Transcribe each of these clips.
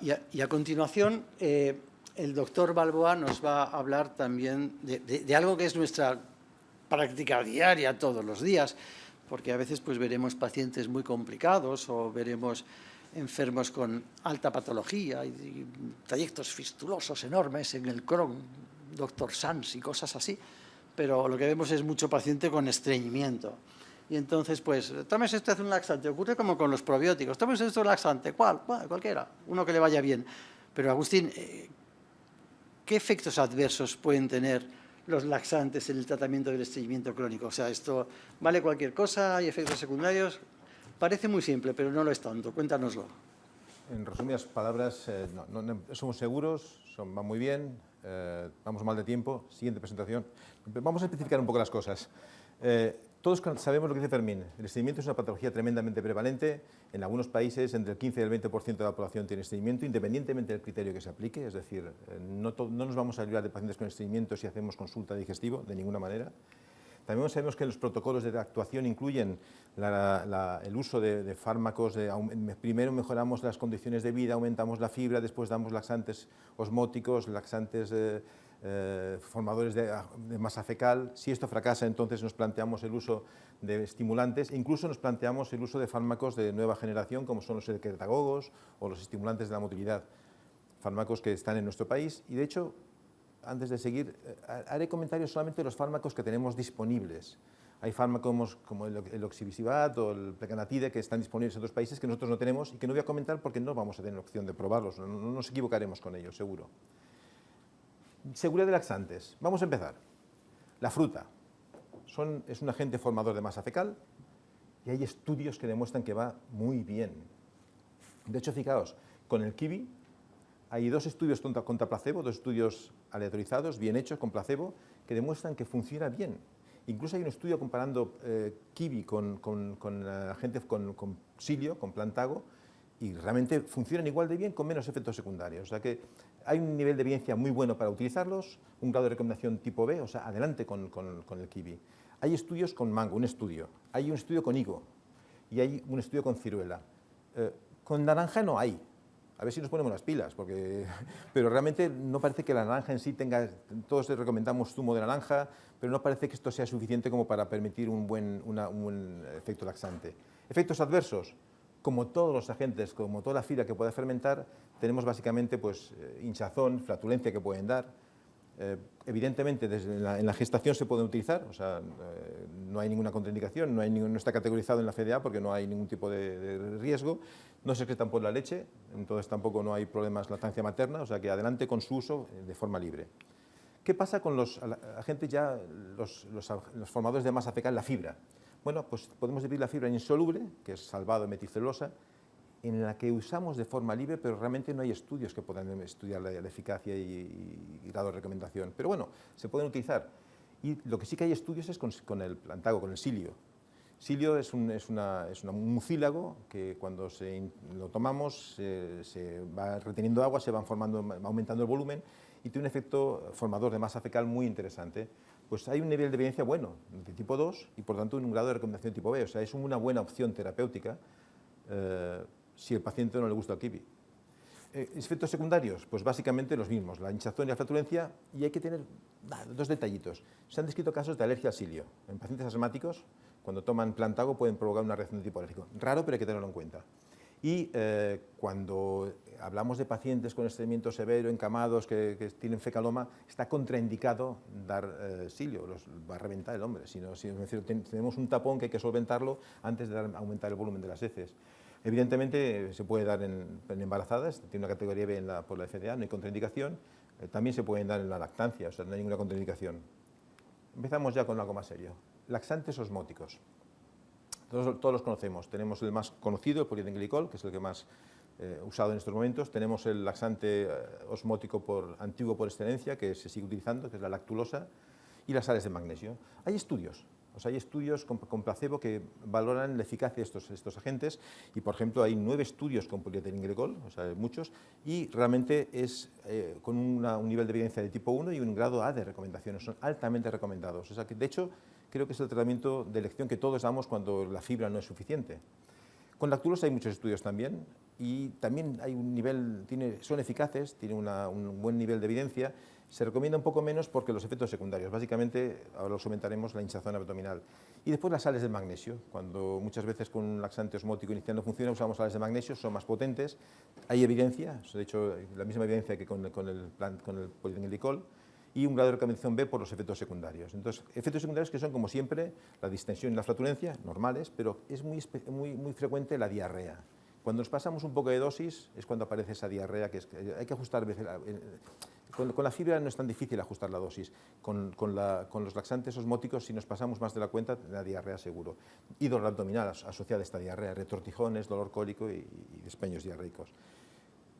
Y a continuación, el doctor Balboa nos va a hablar también de algo que es nuestra práctica diaria todos los días, porque a veces pues veremos pacientes muy complicados o veremos enfermos con alta patología y trayectos fistulosos enormes en el Crohn, doctor Sanz y cosas así, pero lo que vemos es mucho paciente con estreñimiento. Y entonces, pues, tómese usted un laxante. Ocurre como con los probióticos. Tómese usted un laxante. ¿Cuál? Cualquiera. Uno que le vaya bien. Pero, Agustín, ¿qué efectos adversos pueden tener los laxantes en el tratamiento del estreñimiento crónico? O sea, ¿esto vale cualquier cosa? ¿Hay efectos secundarios? Parece muy simple, pero no lo es tanto. Cuéntanoslo. En resumidas palabras, no somos seguros, va muy bien, vamos mal de tiempo. Siguiente presentación. Vamos a especificar un poco las cosas. Todos sabemos lo que dice Fermín. El estreñimiento es una patología tremendamente prevalente. En algunos países, entre el 15 y el 20% de la población tiene estreñimiento, independientemente del criterio que se aplique. Es decir, no nos vamos a librar de pacientes con estreñimiento si hacemos consulta digestivo, de ninguna manera. También sabemos que los protocolos de actuación incluyen el uso de fármacos. Primero mejoramos las condiciones de vida, aumentamos la fibra, después damos laxantes osmóticos, laxantes formadores de masa fecal. Si esto fracasa, entonces nos planteamos el uso de estimulantes e incluso nos planteamos el uso de fármacos de nueva generación, como son los secretagogos o los estimulantes de la motilidad, fármacos que están en nuestro país. Y de hecho, antes de seguir, haré comentarios solamente de los fármacos que tenemos disponibles. Hay fármacos como el oxibisibat o el plecanatide que están disponibles en otros países que nosotros no tenemos y que no voy a comentar porque no vamos a tener opción de probarlos, no nos equivocaremos con ellos, seguro. Seguridad de laxantes. Vamos a empezar. La fruta. Es un agente formador de masa fecal y hay estudios que demuestran que va muy bien. De hecho, fijaos, con el kiwi hay 2 estudios contra placebo, 2 estudios aleatorizados, bien hechos, con placebo, que demuestran que funciona bien. Incluso hay un estudio comparando kiwi con agentes con psyllio, con plantago, y realmente funcionan igual de bien con menos efectos secundarios. O sea que hay un nivel de evidencia muy bueno para utilizarlos, un grado de recomendación tipo B, o sea, adelante con el kiwi. Hay estudios con mango, hay un estudio con higo y hay un estudio con ciruela. Con naranja no hay. A ver si nos ponemos las pilas, pero realmente no parece que la naranja en sí tenga. Todos recomendamos zumo de naranja, pero no parece que esto sea suficiente como para permitir un buen efecto laxante. Efectos adversos. Como todos los agentes, como toda la fibra que puede fermentar, tenemos básicamente pues, hinchazón, flatulencia que pueden dar. Evidentemente, en la gestación se pueden utilizar, o sea, no hay ninguna contraindicación, no está categorizado en la FDA porque no hay ningún tipo de riesgo, no se excretan por la leche, entonces tampoco no hay problemas de lactancia materna, o sea que adelante con su uso de forma libre. ¿Qué pasa con los agentes ya, los formadores de masa fecal, la fibra? Bueno, pues podemos dividir la fibra en insoluble, que es salvado de metilcelulosa, en la que usamos de forma libre, pero realmente no hay estudios que puedan estudiar la eficacia y grado de recomendación. Pero bueno, se pueden utilizar. Y lo que sí que hay estudios es con el plantago, con el psyllio. Psyllio es un mucílago que cuando lo tomamos se va reteniendo agua, se va aumentando el volumen y tiene un efecto formador de masa fecal muy interesante. Pues hay un nivel de evidencia bueno, de tipo 2, y por tanto un grado de recomendación tipo B. O sea, es una buena opción terapéutica si el paciente no le gusta el kiwi. Efectos secundarios, pues básicamente los mismos, la hinchazón y la flatulencia, y hay que tener 2 detallitos. Se han descrito casos de alergia al psyllio. En pacientes asmáticos, cuando toman plantago, pueden provocar una reacción de tipo alérgico. Raro, pero hay que tenerlo en cuenta. Y cuando hablamos de pacientes con estreñimiento severo, encamados, que tienen fecaloma, está contraindicado dar psyllio, va a reventar el hombre. Si tenemos un tapón que hay que solventarlo antes de aumentar el volumen de las heces. Evidentemente se puede dar en embarazadas, tiene una categoría B por la FDA, no hay contraindicación. También se pueden dar en la lactancia, o sea, no hay ninguna contraindicación. Empezamos ya con algo más serio. Laxantes osmóticos. Todos los conocemos. Tenemos el más conocido, el polietenglicol, que es el que más usado en estos momentos. Tenemos el laxante osmótico antiguo por excelencia, que se sigue utilizando, que es la lactulosa, y las sales de magnesio. Hay estudios. Hay estudios con placebo que valoran la eficacia de estos agentes y, por ejemplo, hay 9 estudios con polietilenglicol, o sea, muchos, y realmente es con un nivel de evidencia de tipo 1 y un grado A de recomendaciones. Son altamente recomendados. O sea, que, de hecho, creo que es el tratamiento de elección que todos damos cuando la fibra no es suficiente. Con lactulosa hay muchos estudios también y también hay un nivel, son eficaces, tienen un buen nivel de evidencia. Se recomienda un poco menos porque los efectos secundarios, básicamente, ahora los comentaremos, la hinchazón abdominal. Y después las sales de magnesio, cuando muchas veces con un laxante osmótico inicial no funciona, usamos sales de magnesio, son más potentes. Hay evidencia, de hecho, la misma evidencia que con el polidenglicol, y un grado de recomendación B por los efectos secundarios. Entonces, efectos secundarios que son, como siempre, la distensión y la flatulencia, normales, pero es muy frecuente la diarrea. Cuando nos pasamos un poco de dosis es cuando aparece esa diarrea, hay que ajustar. Con la fibra no es tan difícil ajustar la dosis. Con los laxantes osmóticos, si nos pasamos más de la cuenta, la diarrea seguro. Y dolor abdominal asociada a esta diarrea, retortijones, dolor cólico y despeños diarreicos.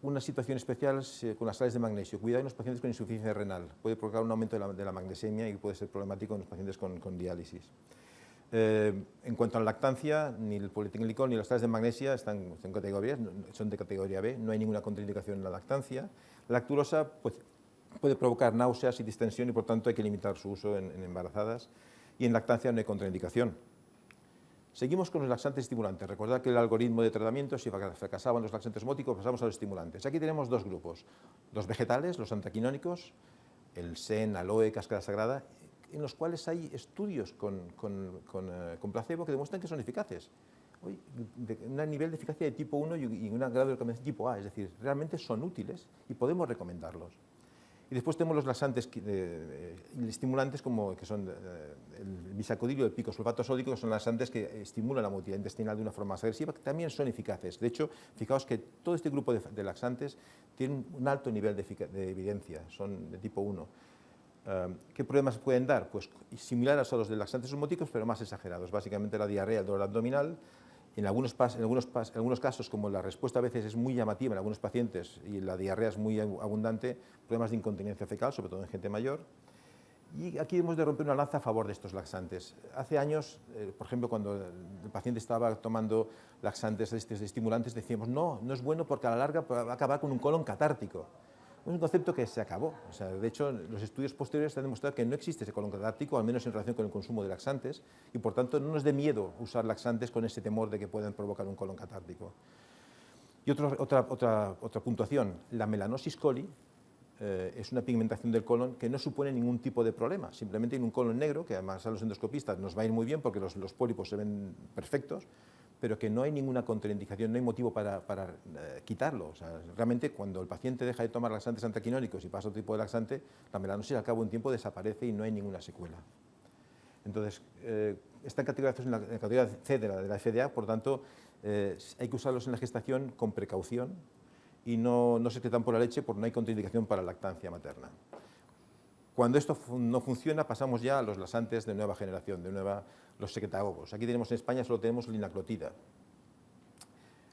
Una situación especial con las sales de magnesio. Cuidado en los pacientes con insuficiencia renal. Puede provocar un aumento de la magnesemia y puede ser problemático en los pacientes con diálisis. En cuanto a la lactancia, ni el polidenglicol ni las sales de magnesia son de categoría B, no hay ninguna contraindicación en la lactancia. La lactulosa puede provocar náuseas y distensión y por tanto hay que limitar su uso en embarazadas, y en lactancia no hay contraindicación. Seguimos con los laxantes estimulantes. Recordad que el algoritmo de tratamiento, si fracasaban los laxantes osmóticos, pasamos a los estimulantes. Aquí tenemos dos grupos, los vegetales, los antaquinónicos, el SEN, aloe, cáscara sagrada, en los cuales hay estudios con placebo que demuestran que son eficaces. Un nivel de eficacia de tipo 1 y un grado de recomendación tipo A, es decir, realmente son útiles y podemos recomendarlos. Y después tenemos los laxantes estimulantes, que son el bisacodil y el picosulfato sódico, que son laxantes que estimulan la motilidad intestinal de una forma más agresiva, que también son eficaces. De hecho, fijaos que todo este grupo de laxantes tienen un alto nivel de evidencia, son de tipo 1. ¿Qué problemas pueden dar? Pues similares a los de laxantes osmóticos, pero más exagerados. Básicamente la diarrea, el dolor abdominal. En algunos casos, como la respuesta a veces es muy llamativa en algunos pacientes y la diarrea es muy abundante, problemas de incontinencia fecal, sobre todo en gente mayor. Y aquí hemos de romper una lanza a favor de estos laxantes. Hace años, por ejemplo, cuando el paciente estaba tomando laxantes estimulantes, decíamos, no es bueno porque a la larga va a acabar con un colon catártico. Es un concepto que se acabó. O sea, de hecho, los estudios posteriores han demostrado que no existe ese colon catártico, al menos en relación con el consumo de laxantes, y por tanto no nos dé miedo usar laxantes con ese temor de que puedan provocar un colon catártico. Y otra puntuación, la melanosis coli es una pigmentación del colon que no supone ningún tipo de problema, simplemente en un colon negro, que además a los endoscopistas nos va a ir muy bien porque los pólipos se ven perfectos, pero que no hay ninguna contraindicación, no hay motivo para quitarlo. O sea, realmente cuando el paciente deja de tomar laxantes antaquinónicos y pasa a otro tipo de laxante, la melanosis al cabo de un tiempo desaparece y no hay ninguna secuela. Entonces, están categorizados en la categoría C de la FDA, por tanto, hay que usarlos en la gestación con precaución y no se excretan por la leche porque no hay contraindicación para la lactancia materna. Cuando esto no funciona, pasamos ya a los laxantes de nueva generación, los secretagogos. Aquí tenemos en España, solo tenemos linaclotida.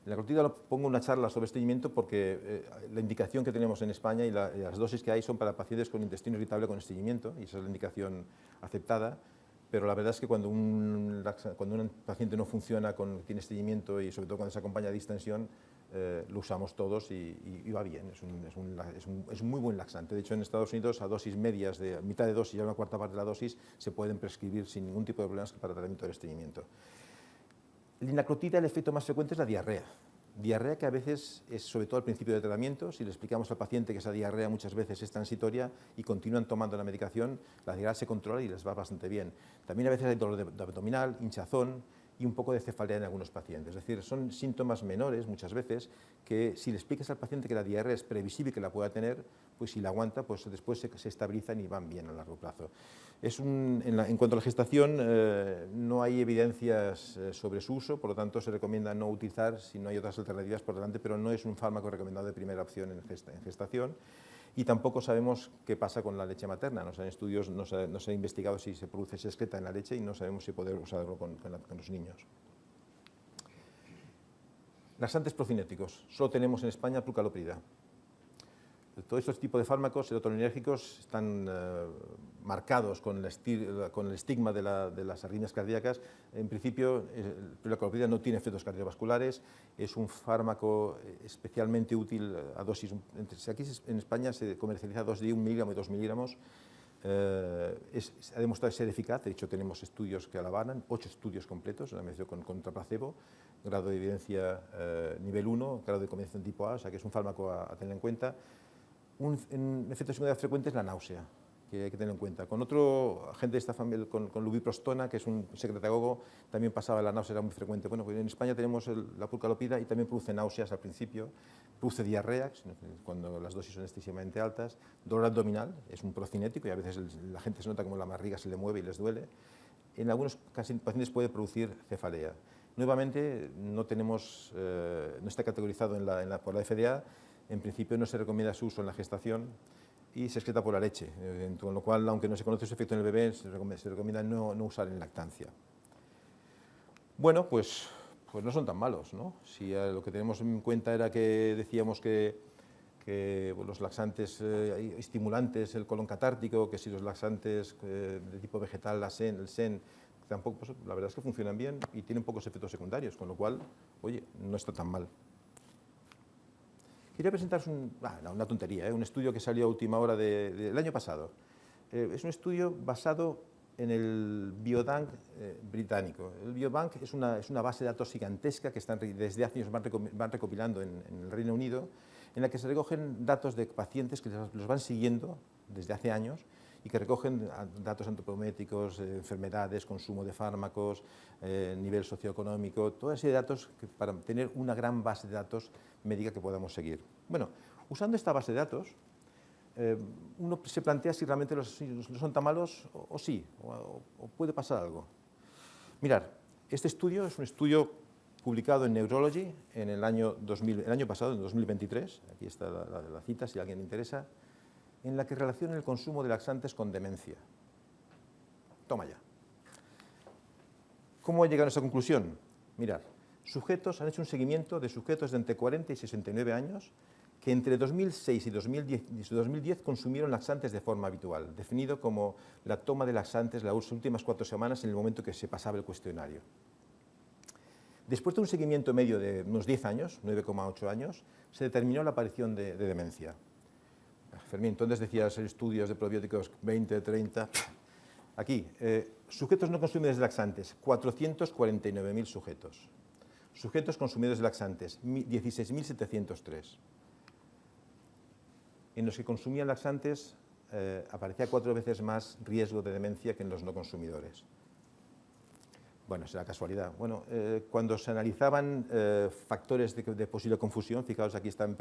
Linaclotida pongo una charla sobre estreñimiento porque la indicación que tenemos en España y las dosis que hay son para pacientes con intestino irritable con estreñimiento, y esa es la indicación aceptada, pero la verdad es que cuando un paciente no funciona, tiene estreñimiento y sobre todo cuando se acompaña de distensión, lo usamos todos y va bien, es un muy buen laxante. De hecho, en Estados Unidos, a dosis medias, de mitad de dosis y a una cuarta parte de la dosis, se pueden prescribir sin ningún tipo de problemas para tratamiento del estreñimiento. Linaclotida, el efecto más frecuente es la diarrea. Diarrea que a veces es sobre todo al principio del tratamiento. Si le explicamos al paciente que esa diarrea muchas veces es transitoria y continúan tomando la medicación, la diarrea se controla y les va bastante bien. También a veces hay dolor de abdominal, hinchazón y un poco de cefalea en algunos pacientes. Es decir, son síntomas menores muchas veces que si le explicas al paciente que la diarrea es previsible que la pueda tener, pues si la aguanta, pues después se estabilizan y van bien a largo plazo. En cuanto a la gestación, no hay evidencias sobre su uso, por lo tanto se recomienda no utilizar si no hay otras alternativas por delante, pero no es un fármaco recomendado de primera opción en gestación. Y tampoco sabemos qué pasa con la leche materna. No se han estudios, no se ha investigado si se produce, se excreta en la leche y no sabemos si poder usarlo con los niños. Laxantes procinéticos. Solo tenemos en España prucaloprida. Todos estos tipos de fármacos serotoninérgicos están marcados con el estigma de las arritmias cardíacas. En principio, el prucaloprida no tiene efectos cardiovasculares, es un fármaco especialmente útil a dosis. Aquí en España se comercializa a dosis de 1 miligramo y 2 miligramos. Ha demostrado ser eficaz, de hecho tenemos estudios que la avalan, 8 estudios completos, la medición contra placebo, grado de evidencia nivel 1, grado de combinación tipo A, o sea que es un fármaco a tener en cuenta. Un efecto secundario frecuente es la náusea, que hay que tener en cuenta. Con otro agente de esta familia, con lubiprostona, que es un secretagogo, también pasaba la náusea, era muy frecuente. Bueno, pues en España tenemos la purcalopida y también produce náuseas al principio, produce diarrea, cuando las dosis son excesivamente altas, dolor abdominal, es un procinético y a veces la gente se nota como la barriga se le mueve y les duele. En algunos pacientes puede producir cefalea. Nuevamente, no está categorizado por la FDA. En principio no se recomienda su uso en la gestación y se excreta por la leche, con lo cual, aunque no se conoce su efecto en el bebé, se recomienda no usar en lactancia. Bueno, pues no son tan malos, ¿no? Si lo que tenemos en cuenta era que decíamos que los laxantes estimulantes, el colon catártico, que si los laxantes de tipo vegetal, el SEN, tampoco, pues, la verdad es que funcionan bien y tienen pocos efectos secundarios, con lo cual, oye, no está tan mal. Quería presentaros una tontería, un estudio que salió a última hora del año pasado. Es un estudio basado en el Biobank británico. El Biobank es una base de datos gigantesca que desde hace años van recopilando en el Reino Unido, en la que se recogen datos de pacientes que los van siguiendo desde hace años y que recogen datos antropométricos, enfermedades, consumo de fármacos, nivel socioeconómico, toda serie de datos para tener una gran base de datos médica que podamos seguir. Bueno, usando esta base de datos, uno se plantea si realmente no son tan malos o sí, o puede pasar algo. Mirad, este estudio es un estudio publicado en Neurology en el año pasado, en 2023, aquí está la cita si a alguien le interesa, en la que relaciona el consumo de laxantes con demencia. Toma ya. ¿Cómo he llegado a esa conclusión? Mirad, han hecho un seguimiento de sujetos de entre 40 y 69 años que entre 2006 y 2010 consumieron laxantes de forma habitual, definido como la toma de laxantes las últimas 4 semanas en el momento que se pasaba el cuestionario. Después de un seguimiento medio de unos 10 años, 9,8 años, se determinó la aparición de demencia. Fermín, entonces decías estudios de probióticos 20, 30... Aquí, sujetos no consumidores de laxantes, 449.000 sujetos. Sujetos consumidores de laxantes, 16.703. En los que consumían laxantes aparecía 4 veces más riesgo de demencia que en los no consumidores. Bueno, será casualidad. Bueno, cuando se analizaban factores de posible confusión, fijaos, aquí están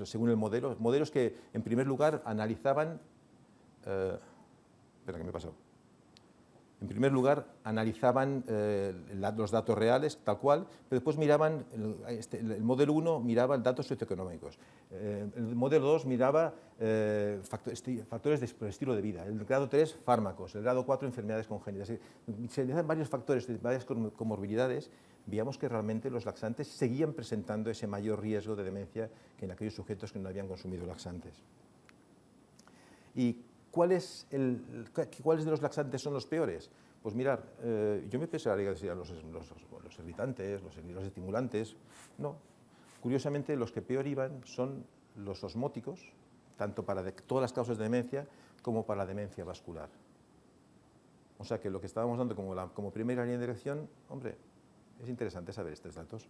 según el modelo, modelos que en primer lugar analizaban... espera, ¿qué me ha pasado? En primer lugar, analizaban los datos reales, tal cual, pero después miraban, el modelo 1 miraba datos socioeconómicos, el modelo 2 miraba factores de estilo de vida, el grado 3, fármacos, el grado 4, enfermedades congénitas. Se analizan varios factores, varias comorbilidades, veíamos que realmente los laxantes seguían presentando ese mayor riesgo de demencia que en aquellos sujetos que no habían consumido laxantes. ¿Y cuáles de los laxantes son los peores? Pues mirar, yo me pensaría que serían los irritantes, los estimulantes. No, curiosamente los que peor iban son los osmóticos, tanto para todas las causas de demencia como para la demencia vascular. O sea que lo que estábamos dando como primera línea de dirección, hombre, es interesante saber estos datos.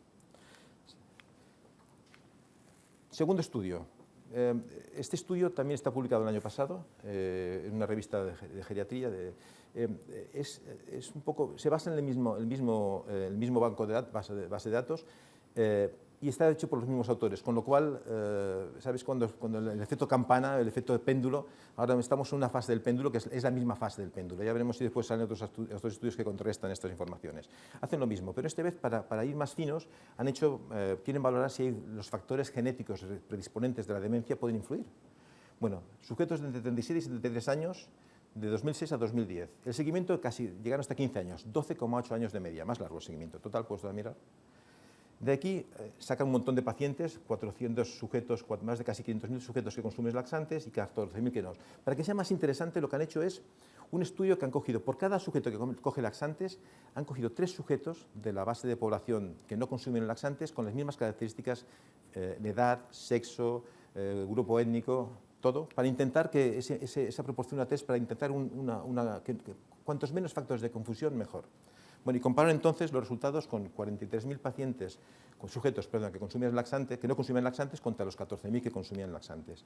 Segundo estudio. Este estudio también está publicado el año pasado en una revista de geriatría. Se basa en el mismo banco de base de datos y está hecho por los mismos autores, con lo cual, ¿sabes? Cuando el efecto campana, el efecto de péndulo, ahora estamos en una fase del péndulo que es la misma fase del péndulo. Ya veremos si después salen otros estudios que contrarrestan estas informaciones. Hacen lo mismo, pero esta vez, para ir más finos, quieren valorar si los factores genéticos predisponentes de la demencia pueden influir. Bueno, sujetos de entre 37 y 73 años, de 2006 a 2010. El seguimiento llegaron hasta 15 años, 12,8 años de media, más largo el seguimiento. Total, puedes mirar. De aquí sacan un montón de pacientes, 400 sujetos, más de casi 500.000 sujetos que consumen laxantes y 14.000 que no. Para que sea más interesante, lo que han hecho es un estudio que han cogido, por cada sujeto que coge laxantes, han cogido 3 sujetos de la base de población que no consumen laxantes con las mismas características de edad, sexo, grupo étnico, todo, para intentar que esa proporción de test, para intentar cuantos menos factores de confusión, mejor. Bueno, y compararon entonces los resultados con 43.000 pacientes, con sujetos, perdón, que consumían laxantes, que no consumían laxantes, contra los 14.000 que consumían laxantes.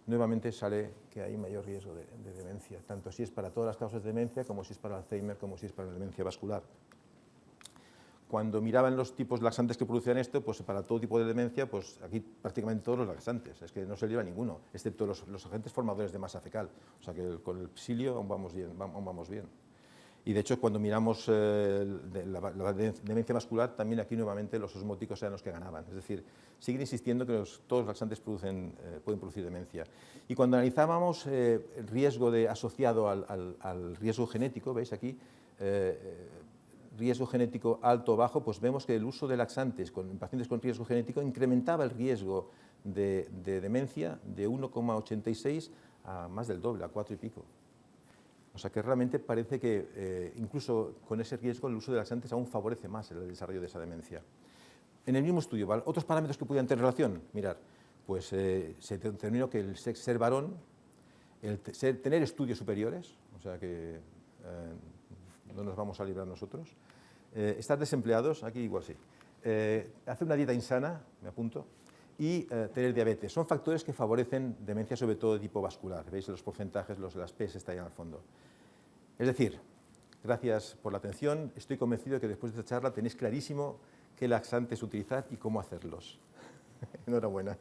Nuevamente sale que hay mayor riesgo de demencia, tanto si es para todas las causas de demencia, como si es para Alzheimer, como si es para la demencia vascular. Cuando miraban los tipos laxantes que producían esto, pues para todo tipo de demencia, pues aquí prácticamente todos los laxantes, es que no se lleva ninguno, excepto los agentes formadores de masa fecal. O sea que con el psilio aún vamos bien. Y de hecho, cuando miramos la demencia vascular, también aquí nuevamente los osmóticos eran los que ganaban. Es decir, siguen insistiendo que todos los laxantes pueden producir demencia. Y cuando analizábamos el riesgo asociado al riesgo genético, veis aquí, riesgo genético alto o bajo, pues vemos que el uso de laxantes en pacientes con riesgo genético incrementaba el riesgo de demencia de 1,86 a más del doble, a 4 y pico. O sea que realmente parece que incluso con ese riesgo el uso de laxantes aún favorece más el desarrollo de esa demencia. En el mismo estudio, ¿vale? Otros parámetros que pudieran tener relación, mirar, pues se determinó que el ser varón, tener estudios superiores, o sea que no nos vamos a librar nosotros, estar desempleados, aquí igual sí, hacer una dieta insana, me apunto, y tener diabetes. Son factores que favorecen demencia, sobre todo de tipo vascular. Veis los porcentajes, las P's están ahí al fondo. Es decir, gracias por la atención. Estoy convencido de que después de esta charla tenéis clarísimo qué laxantes utilizar y cómo hacerlos. Enhorabuena.